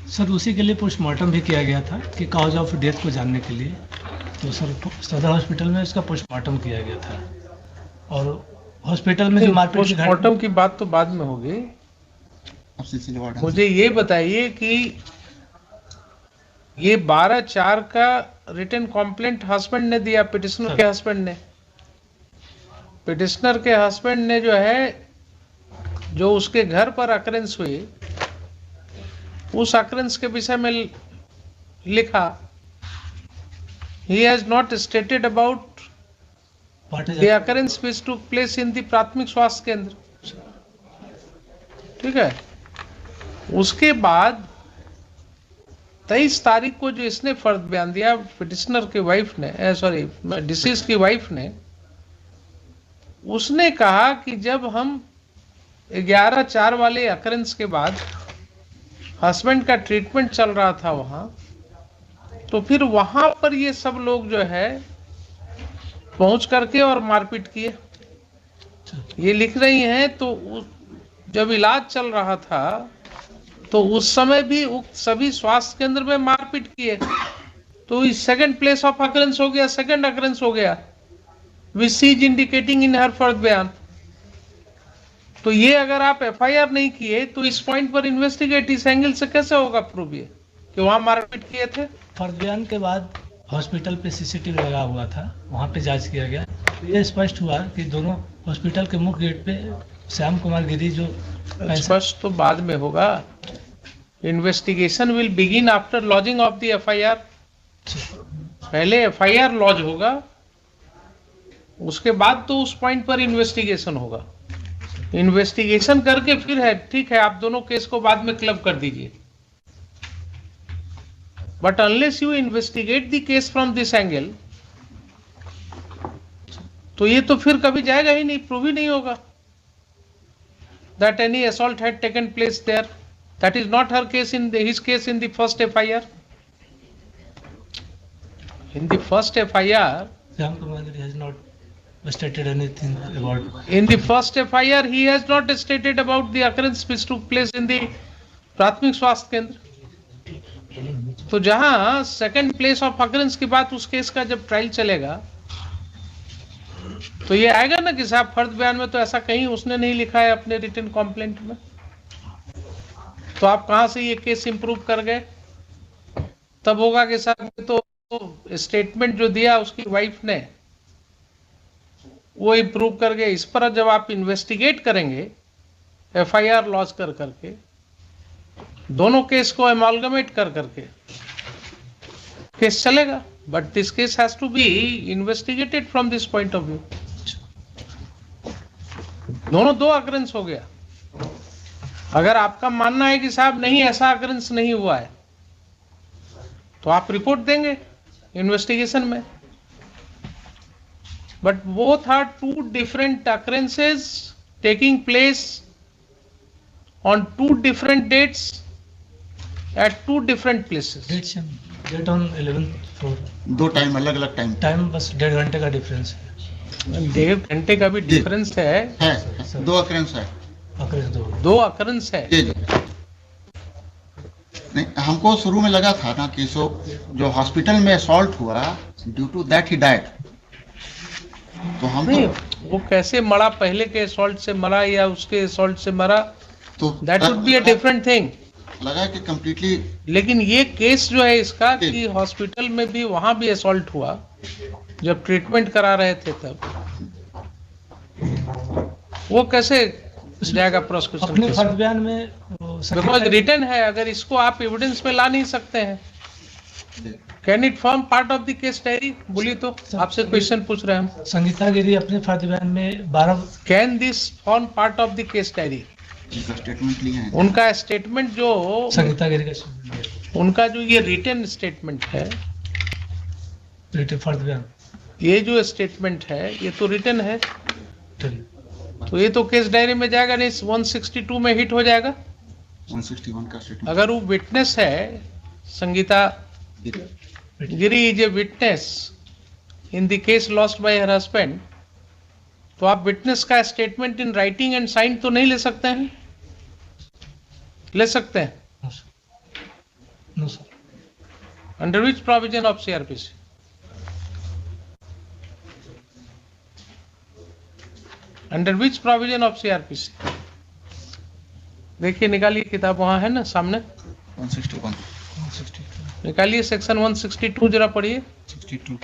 Sir उसी के लिए पोस्टमार्टम भी किया गया था कि कॉज ऑफ डेथ को जानने के लिए। तो सर सदर हॉस्पिटल में इसका पोस्टमार्टम किया गया था और हॉस्पिटल में जो मारपीट की घटना। पोस्टमार्टम की बात तो बाद में होगी, मुझे ये बताइए कि ये 12/4 का रिटन कॉम्प्लेंट हस्बैंड ने दिया, पिटिशनर के हस्बैंड ने। पिटिशनर के हस्बैंड ने जो है, जो उसके घर पर अकरेंस हुई, उस अकरेंस के विषय में लिखा। He has not stated about the occurrence which took place in the प्राथमिक स्वास्थ्य केंद्र। ठीक है। उसके बाद 23 तारीख को जो इसने फर्द बयान दिया, पिटिशनर की वाइफ ने, सॉरी डिसीज की वाइफ ने, उसने कहा कि जब हम 11/4 वाले अकरेंस के बाद हस्बैंड का ट्रीटमेंट चल रहा था वहां, तो फिर वहां पर ये सब लोग जो है पहुंच करके और मारपीट किए। ये लिख रही हैं। तो जब इलाज चल रहा था तो उस समय भी उक्त सभी स्वास्थ्य केंद्र में मारपीट किए। तो इस सेकंड प्लेस ऑफ अकरेंस हो गया, सेकंड अकरेंस हो गया, विच शी इज इंडिकेटिंग इन हर फर्द बयान। तो ये अगर आप एफआईआर नहीं किए तो इस पॉइंट पर इन्वेस्टिगेट इस एंगल से कैसे होगा प्रूव ये कि वहां मारपीट किए थे? फर्द बयान के बाद हॉस्पिटल पे सीसीटीवी लगा हुआ था, वहाँ पे जांच किया गया। तो ये स्पष्ट हुआ कि दोनों हॉस्पिटल के मुख्य गेट पे श्याम कुमार गिरी जो स्पष्ट तो बाद में होगा। Investigation will begin after lodging of the FIR. पहले एफआईआर लॉज होगा, उसके बाद तो उस पॉइंट पर इन्वेस्टिगेशन होगा। इन्वेस्टिगेशन करके फिर है, ठीक है, आप दोनों केस को बाद में क्लब कर दीजिए, but unless you investigate the case from this angle, तो ये तो फिर कभी जाएगा ही नहीं, प्रूव ही नहीं होगा that any assault had taken place there. That is not her case in his case in the first FIR. In the first FIR, Shyam Kumar Giri has not stated anything about. in the first FIR, he has not stated about the occurrence which took place in the प्राथमिक स्वास्थ्य केंद्र। तो जहां second place of occurrence की बात, उस case का जब ट्रायल चलेगा तो ये आएगा ना कि साहब फर्द बयान में तो ऐसा कहीं उसने नहीं लिखा है अपने रिटन कंप्लेंट में। तो आप कहां से ये केस इंप्रूव कर गए? तब होगा कि साहब तो स्टेटमेंट जो दिया उसकी वाइफ ने वो इंप्रूव कर गए। इस पर जब आप इन्वेस्टिगेट करेंगे एफआईआर लॉन्च कर करके, दोनों केस को एमालगमेट कर करके केस चलेगा। But this case has to be investigated from this point of view. दोनों दो अकरेंस हो गया। अगर आपका मानना है कि साहब नहीं ऐसा अकरेंस नहीं हुआ है, तो आप रिपोर्ट देंगे इन्वेस्टिगेशन में। But both are two different occurrences taking place on two different dates at two different places. Date on 11/4। दो टाइम अलग अलग टाइम बस 1.5 घंटे का डिफरेंस है। 1.5 घंटे का भी डिफरेंस है। दो अकरेंस है। दो अकरेंस है। जी जी। नहीं, हमको शुरू में लगा था ना कि जो हॉस्पिटल में असॉल्ट हुआ, due to that he died. तो हम नहीं, वो कैसे मरा, पहले के असॉल्ट से मरा या उसके असॉल्ट से मरा, तो that would be a different thing. लगा कि कंप्लीटली। लेकिन ये केस जो है इसका कि हॉस्पिटल में भी वहां भी असॉल्ट हुआ जब ट्रीटमेंट करा रहे थे, तब वो कैसे जाएगा प्रोसिक्यूशन? अपने फर्द बयान में बिकॉज रिटर्न है, अगर इसको आप एविडेंस में ला नहीं सकते हैं। Can it form part of the case diary? बोलिए तो, आपसे क्वेश्चन पूछ रहे हैं हम। संगीता गिरी अपने फर्द बयान में 12। Can this form part of the case diary? Statement लिए हैं। उनका स्टेटमेंट जो संगीता गिरी का उनका जो ये रिटन स्टेटमेंट है, रिटन फर्द बयान, ये जो स्टेटमेंट है ये तो रिटन है, तो ये तो केस डायरी में जाएगा नहीं, 162 में हिट हो जाएगा। 161 का स्टेटमेंट। अगर वो विटनेस है, Sangeeta Giri is a witness in the case lost by her husband, तो आप विटनेस का statement in writing and sign तो नहीं ले सकते हैं? ले सकते हैं। No sir. Under which provision of CRPC? Under which provision of CRPC? देखिए निकालिए किताब, वहां है ना सामने, 161. 162 निकालिए सेक्शन 162 जरा पढ़िए। 62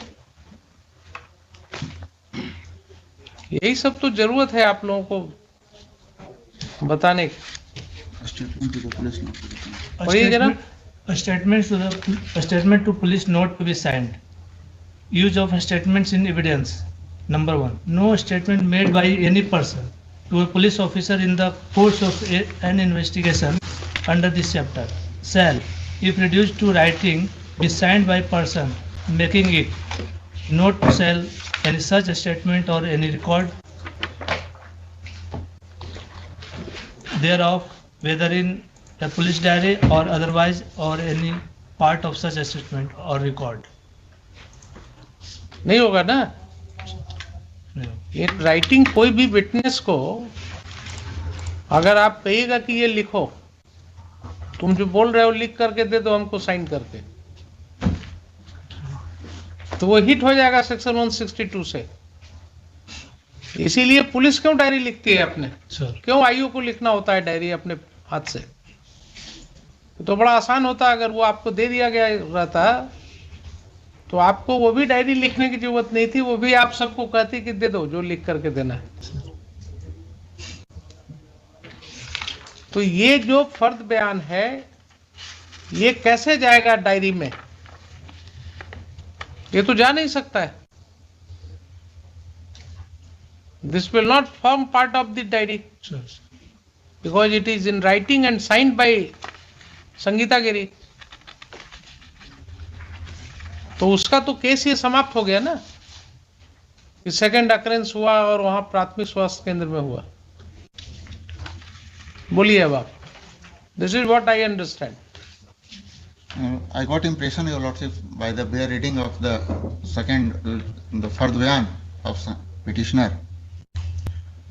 यही सब तो जरूरत है आप लोगों को बताने की। Statement to the police notification. पढ़िए जरा। A statement to police not to be signed. Use of statements in evidence. Number 1. No statement made by any person to a police officer in the course of an investigation under this chapter shall, if reduced to writing, be signed by person making it. Not shall any such statement or any record thereof, whether in a police diary or otherwise, or any part of such a statement or record. नहीं होगा ना ये writing. कोई भी witness को अगर आप कहिएगा कि ये लिखो, तुम जो बोल रहे हो लिख करके दे दो हमको साइन करके, तो वो हिट हो जाएगा सेक्शन 162 से। इसीलिए पुलिस क्यों डायरी लिखती है अपने, सर क्यों आईओ को लिखना होता है डायरी अपने हाथ से? तो बड़ा आसान होता, अगर वो आपको दे दिया गया रहता तो आपको वो भी डायरी लिखने की जरूरत नहीं थी, वो भी आप सबको कहती कि दे दो जो लिख करके देना है। तो ये जो फर्द बयान है ये कैसे जाएगा डायरी में? ये तो जा नहीं सकता है। This will not form part of the diary because it is in writing and signed by Sangeeta Giri. तो उसका तो केस ये समाप्त हो गया ना कि सेकंड अकरेंस हुआ और वहां प्राथमिक स्वास्थ्य केंद्र में हुआ। बोलिए अब आप। This is what I understand. I got impression, Your Lordship, by the bare reading of the second, the fard bayan of petitioner.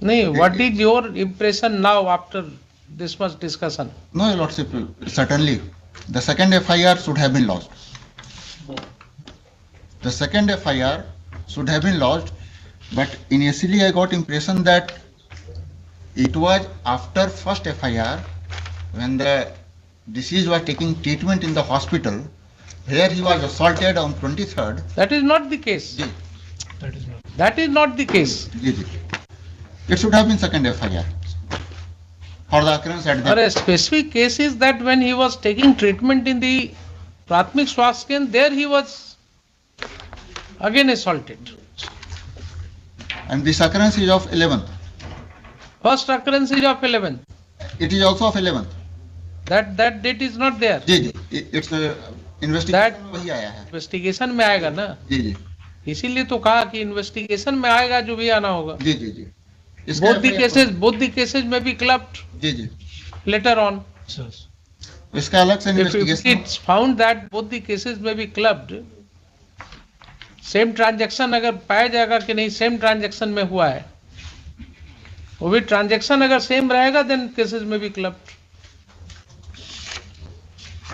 नहीं, what is your impression now after this much discussion? No, Your Lordship, certainly the second FIR should have been lodged. The second FIR should have been lodged, but initially I got impression that it was after first FIR when the deceased was taking treatment in the hospital where he was assaulted on 23rd. That is not the case. Ji, that is not. That is not the case. ji, ji. It should have been second FIR for the occurrence at Or the. a specific case is that when he was taking treatment in the Prathmik Swasthya Kendra, there he was again assaulted. And this occurrence is of 11th. First occurrence is of 11th. It is also of 11th. That date is not there. जी जी, it's investigation वही आया है। Investigation में आएगा ना, जी जी इसीलिए तो कहा कि इन्वेस्टिगेशन में आएगा जो भी आना होगा। जी जी जी। both the cases may be clubbed ji ji. later on. Sir. इसका अलग से If investigation. it's found that both the cases may be clubbed, same transaction अगर पाया जाएगा कि नहीं सेम ट्रांजैक्शन में हुआ है, वो भी ट्रांजैक्शन अगर सेम रहेगा देन केसेस में भी क्लब्ड।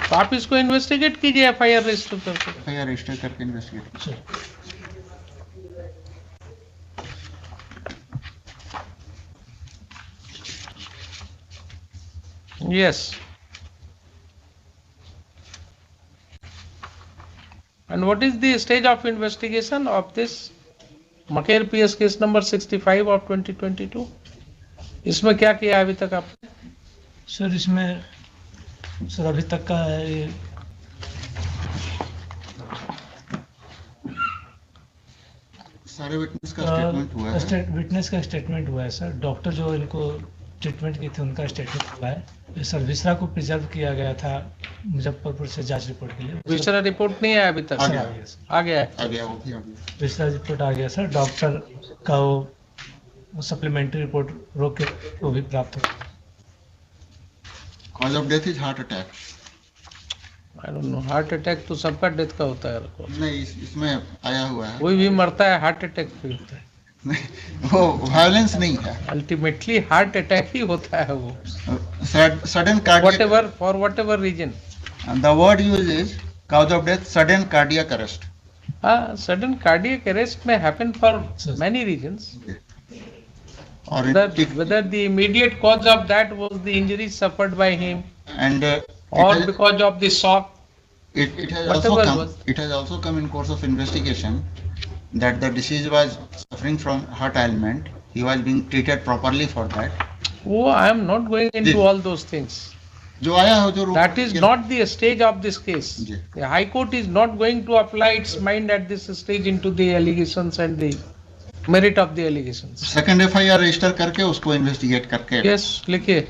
तो आप इसको इन्वेस्टिगेट कीजिए एफआईआर रजिस्टर करके। एफआईआर रजिस्टर करके investigate. Sir. Yes. And what is the stage of investigation of this Maker PS case number 65 of 2022? इसमें क्या किया अभी तक आपने? सर इसमें सर अभी तक का ये सारे विटनेस का स्टेटमेंट हुआ है। विटनेस का स्टेटमेंट हुआ है सर। डॉक्टर जो इनको ट्रीटमेंट की थी उनका स्टेटमेंट हुआ है। सर विसरा को प्रिजर्व किया गया था मुजफ्फरपुर से जांच रिपोर्ट के लिए। विसरा रिपोर्ट नहीं आया अभी तक? आ गया। आ गया है। आ गया वो भी आ गया। विसरा रिपोर्ट आ गया सर। डॉक्टर का वो सप्लीमेंट्री रिपोर्ट रोक के वो भी प्राप्त हो। Cause of death is heart attack. I don't know, heart attack तो सबका डेथ का होता है। नहीं इसमें आया हुआ है। कोई भी मरता है हार्ट अटैक से होता है। वो वायलेंस नहीं है। अल्टीमेटली हार्ट अटैक ही होता है वो, sudden whatever for whatever reason. And the word used is cause of death, sudden cardiac arrest. Sudden cardiac arrest may happen for Yes. many reasons. Or Whether the immediate cause of that was the injury suffered by him and or because of the shock. it has whatever also come. was- It has also come in course of investigation that the deceased was suffering from heart ailment. He was being treated properly for that. Oh, I am not going into Ji. all those things. जो आया हो जो That is not the stage of this case. Ji. The High Court is not going to apply its mind at this stage into the allegations and the merit of the allegations. Second FIR register करके उसको investigate करके Yes, लिखिए.